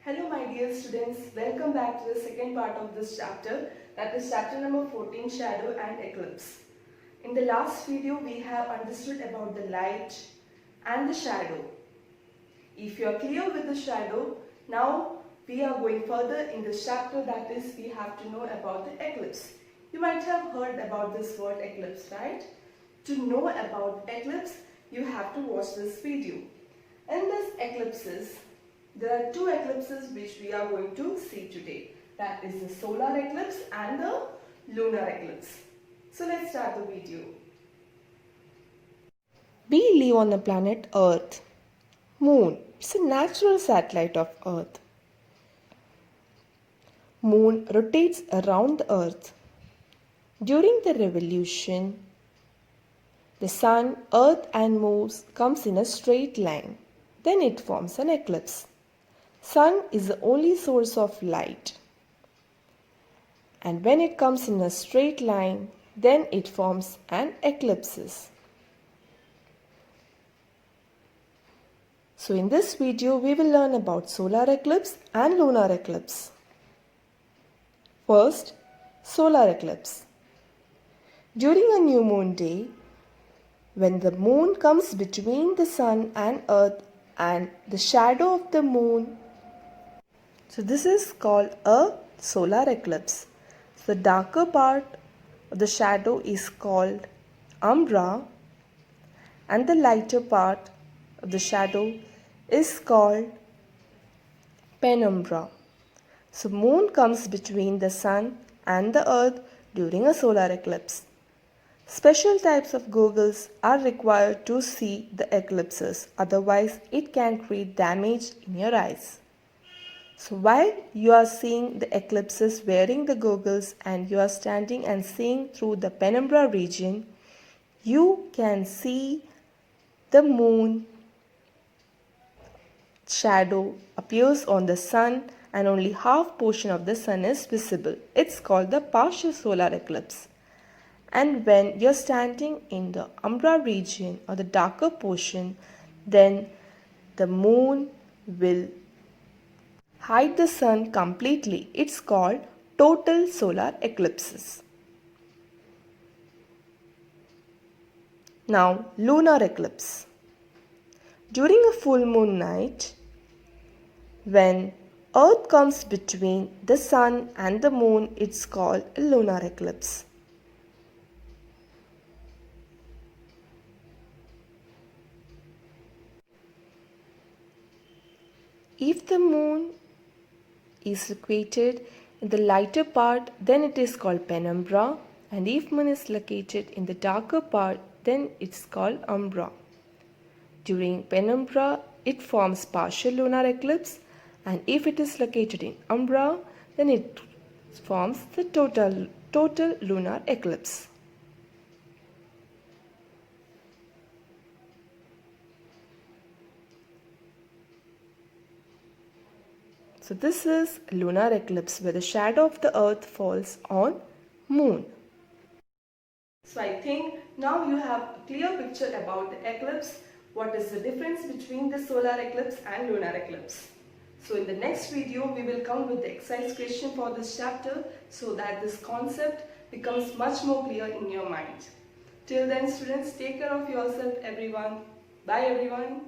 Hello my dear students, welcome back to the second part of this chapter, that is chapter number 14, Shadow and Eclipse. In the last video we have understood about the light and the shadow. If you are clear with the shadow, now we are going further in this chapter, that is we have to know about the eclipse. You might have heard about this word eclipse, right? To know about eclipse, you have to watch this video. In this eclipses, there are two eclipses which we are going to see today. That is the solar eclipse and the lunar eclipse. So let's start the video. We live on the planet Earth. Moon, it's a natural satellite of Earth. Moon rotates around the Earth. During the revolution, the Sun, Earth and Moon comes in a straight line. Then it forms an eclipse. Sun is the only source of light. And when it comes in a straight line, then it forms an eclipse. So in this video, we will learn about solar eclipse and lunar eclipse. First, solar eclipse. During a new moon day, when the moon comes between the sun and earth and the shadow of the moon, so this is called a solar eclipse. So the darker part of the shadow is called umbra and the lighter part of the shadow is called penumbra. So moon comes between the sun and the earth during a solar eclipse. Special types of goggles are required to see the eclipses, otherwise it can create damage in your eyes. So while you are seeing the eclipses wearing the goggles and you are standing and seeing through the penumbra region, you can see the moon shadow appears on the sun and only half portion of the sun is visible. It's called the partial solar eclipse. And when you're standing in the umbra region or the darker portion, then the moon will hide the sun completely. It's called total solar eclipses. Now, lunar eclipse. During a full moon night, when Earth comes between the sun and the moon, it's called a lunar eclipse. If the moon is located in the lighter part, then it is called penumbra, and if moon is located in the darker part, then it's called umbra. During penumbra, it forms partial lunar eclipse, and if it is located in umbra, then it forms the total lunar eclipse. So this is lunar eclipse where the shadow of the earth falls on moon. So I think now you have a clear picture about the eclipse, what is the difference between the solar eclipse and lunar eclipse. So in the next video we will come with the exercise question for this chapter so that this concept becomes much more clear in your mind. Till then students, take care of yourself everyone. Bye everyone.